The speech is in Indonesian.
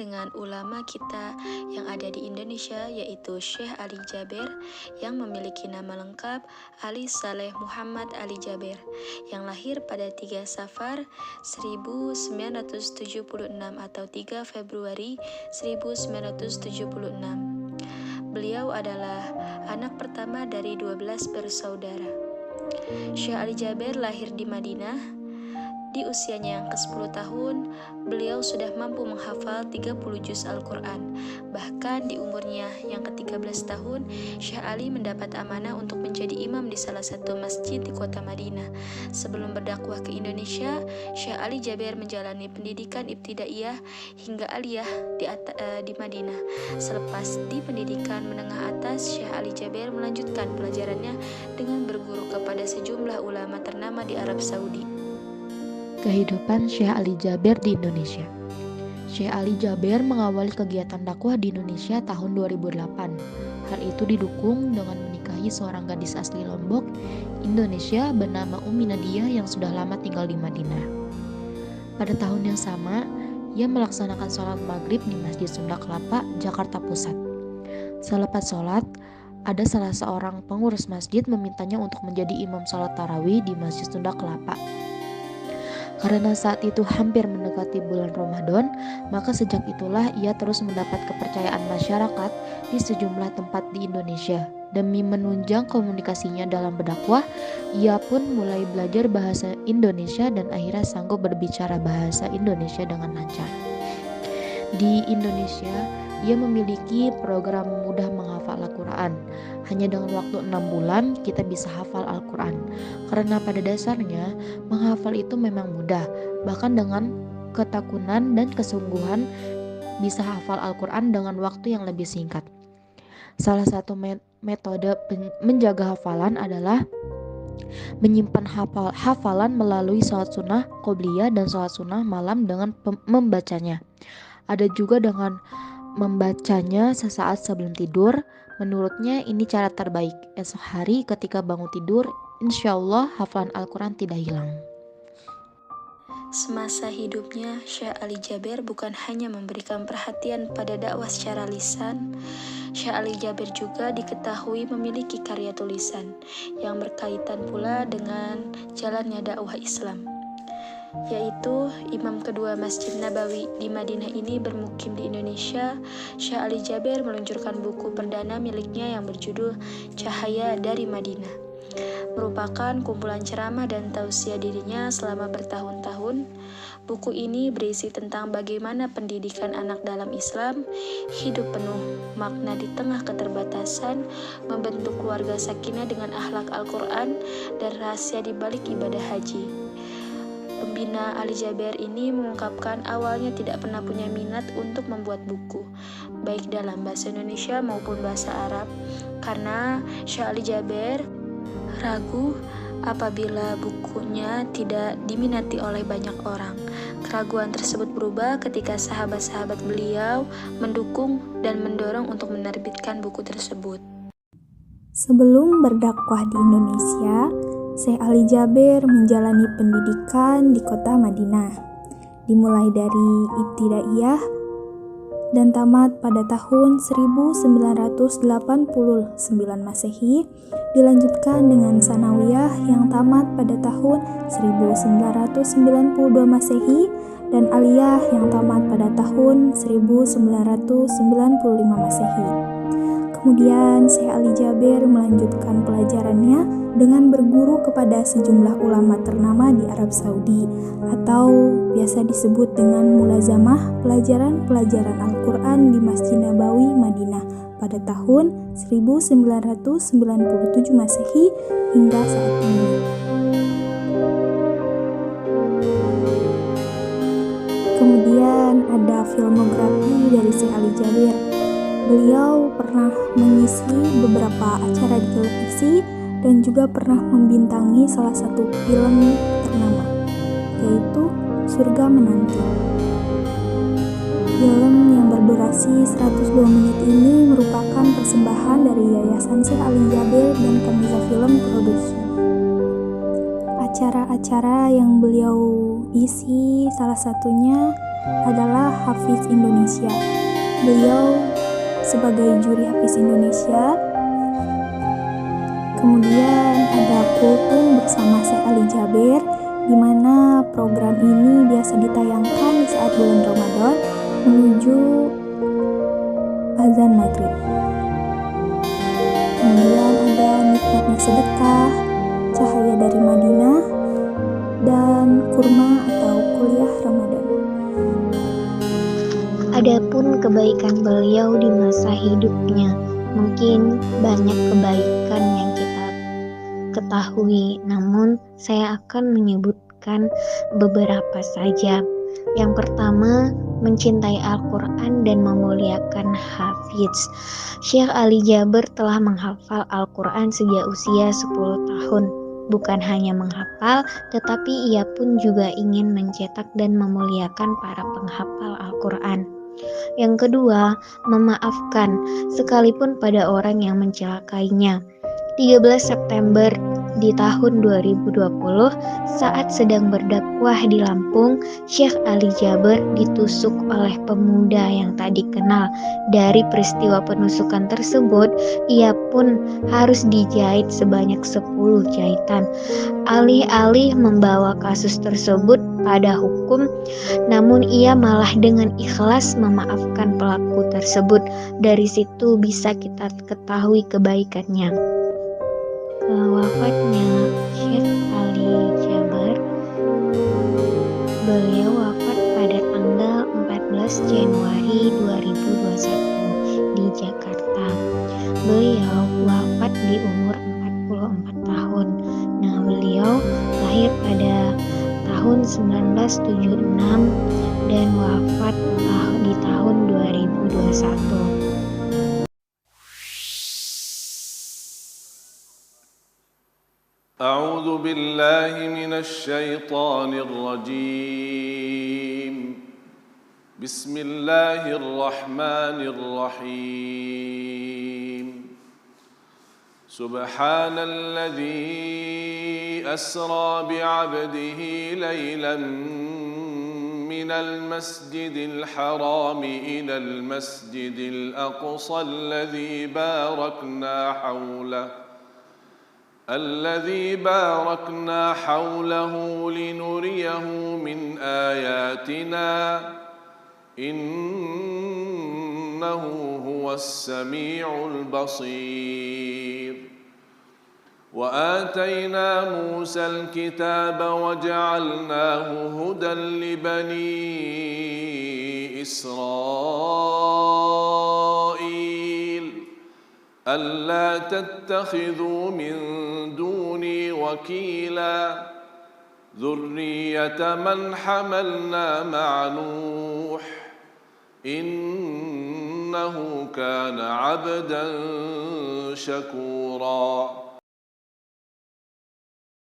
dengan ulama kita yang ada di Indonesia, yaitu Syekh Ali Jaber, yang memiliki nama lengkap Ali Saleh Muhammad Ali Jaber, yang lahir pada 3 Safar 1976 atau 3 Februari 1976. Beliau adalah anak pertama dari 12 bersaudara. Syekh Ali Jaber lahir di Madinah. Di usianya yang ke-10 tahun, beliau sudah mampu menghafal 30 juz Al-Quran. Bahkan di umurnya yang ke-13 tahun, Syekh Ali mendapat amanah untuk menjadi imam di salah satu masjid di kota Madinah. Sebelum berdakwah ke Indonesia, Syekh Ali Jaber menjalani pendidikan ibtidaiyah hingga aliyah di Madinah. Selepas di pendidikan menengah atas, Syekh Ali Jaber melanjutkan pelajarannya dengan berguru kepada sejumlah ulama ternama di Arab Saudi. Kehidupan Syekh Ali Jaber di Indonesia. Syekh Ali Jaber mengawali kegiatan dakwah di Indonesia tahun 2008. Hal itu didukung dengan menikahi seorang gadis asli Lombok, Indonesia bernama Umi Nadia yang sudah lama tinggal di Madinah. Pada tahun yang sama, ia melaksanakan sholat maghrib di Masjid Sunda Kelapa, Jakarta Pusat. Selepas sholat, ada salah seorang pengurus masjid memintanya untuk menjadi imam sholat tarawih di Masjid Sunda Kelapa. Karena saat itu hampir mendekati bulan Ramadan, maka sejak itulah ia terus mendapat kepercayaan masyarakat di sejumlah tempat di Indonesia. Demi menunjang komunikasinya dalam berdakwah, ia pun mulai belajar bahasa Indonesia dan akhirnya sanggup berbicara bahasa Indonesia dengan lancar. Di Indonesia, ia memiliki program mudah menghafal Al-Quran. Hanya dengan waktu 6 bulan kita bisa hafal Al-Quran. Karena pada dasarnya menghafal itu memang mudah. Bahkan dengan ketekunan dan kesungguhan bisa hafal Al-Quran dengan waktu yang lebih singkat. Salah satu metode menjaga hafalan adalah menyimpan hafalan melalui sholat sunnah qobliyah dan sholat sunnah malam dengan membacanya. Ada juga dengan membacanya sesaat sebelum tidur. Menurutnya ini cara terbaik. Esok hari ketika bangun tidur, insya Allah hafalan Al-Quran tidak hilang. Semasa hidupnya, Syekh Ali Jaber bukan hanya memberikan perhatian pada dakwah secara lisan. Syekh Ali Jaber juga diketahui memiliki karya tulisan yang berkaitan pula dengan jalannya dakwah Islam, yaitu imam kedua Masjid Nabawi di Madinah ini bermukim di Indonesia. Syekh Ali Jaber meluncurkan buku perdana miliknya yang berjudul Cahaya dari Madinah, merupakan kumpulan ceramah dan tausiah dirinya selama bertahun-tahun. Buku ini berisi tentang bagaimana pendidikan anak dalam Islam, hidup penuh makna di tengah keterbatasan, membentuk keluarga sakinah dengan akhlak Al-Quran, dan rahasia di balik ibadah haji. Pembina Ali Jaber ini mengungkapkan awalnya tidak pernah punya minat untuk membuat buku, baik dalam bahasa Indonesia maupun bahasa Arab, karena Syekh Ali Jaber ragu apabila bukunya tidak diminati oleh banyak orang. Keraguan tersebut berubah ketika sahabat-sahabat beliau mendukung dan mendorong untuk menerbitkan buku tersebut. Sebelum berdakwah di Indonesia, Syekh Ali Jaber menjalani pendidikan di kota Madinah, dimulai dari ibtidaiyah dan tamat pada tahun 1989 Masehi, dilanjutkan dengan sanawiyah yang tamat pada tahun 1992 Masehi, dan aliyah yang tamat pada tahun 1995 Masehi. Kemudian Syekh Ali Jaber melanjutkan pelajarannya dengan berguru kepada sejumlah ulama ternama di Arab Saudi, atau biasa disebut dengan mulazamah pelajaran-pelajaran Al-Quran di Masjid Nabawi Madinah pada tahun 1997 Masehi hingga saat ini. Kemudian ada filmografi dari Syekh Ali Jaber. Beliau pernah mengisi beberapa acara di televisi dan juga pernah membintangi salah satu film ternama, yaitu Surga Menanti. Film yang berdurasi 102 menit ini merupakan persembahan dari Yayasan Syekh Ali Jaber dan Kanza Film Production. Acara-acara yang beliau isi salah satunya adalah Hafiz Indonesia. Beliau sebagai juri Hafiz Indonesia. Kemudian ada Kultum bersama Syekh Ali Jaber, di mana program ini biasa ditayangkan di saat bulan Ramadan menuju azan maghrib. Kemudian ada Nikmatnya Sedekah, Cahaya dari Madinah, dan Kurma atau Kuliah Ramadan. Adapun kebaikan beliau di masa hidupnya, mungkin banyak kebaikan yang kita ketahui, namun saya akan menyebutkan beberapa saja. Yang pertama, mencintai Al-Quran dan memuliakan Hafiz. Syekh Ali Jaber telah menghafal Al-Quran sejak usia 10 tahun. Bukan hanya menghafal, tetapi ia pun juga ingin mencetak dan memuliakan para penghafal Al-Quran. Yang kedua, memaafkan, sekalipun pada orang yang mencelakainya. 13 September di tahun 2020, saat sedang berdakwah di Lampung, Syekh Ali Jaber ditusuk oleh pemuda yang tak dikenal. Dari peristiwa penusukan tersebut, ia pun harus dijahit sebanyak 10 jahitan. Alih-alih membawa kasus tersebut pada hukum, namun ia malah dengan ikhlas memaafkan pelaku tersebut. Dari situ bisa kita ketahui kebaikannya. Wafatnya Syekh Ali Jaber, beliau wafat pada tanggal 14 Januari 2021 di Jakarta. Beliau wafat di umur 44 tahun. Nah, beliau lahir pada tahun 1976 dan wafat di tahun 2021. أعوذ بالله من الشيطان الرجيم. بسم الله الرحمن الرحيم. سبحان الذي أسرى بعبده ليلا من المسجد الحرام إلى المسجد الأقصى الذي باركنا حوله لنريه من آياتنا إنه هو السميع البصير. وآتينا موسى الكتاب وجعلناه هدى لبني إسرائيل ألا تتخذوا من دوني وكيلا ذرية من حملنا مع نوح إنه كان عبدا شكورا.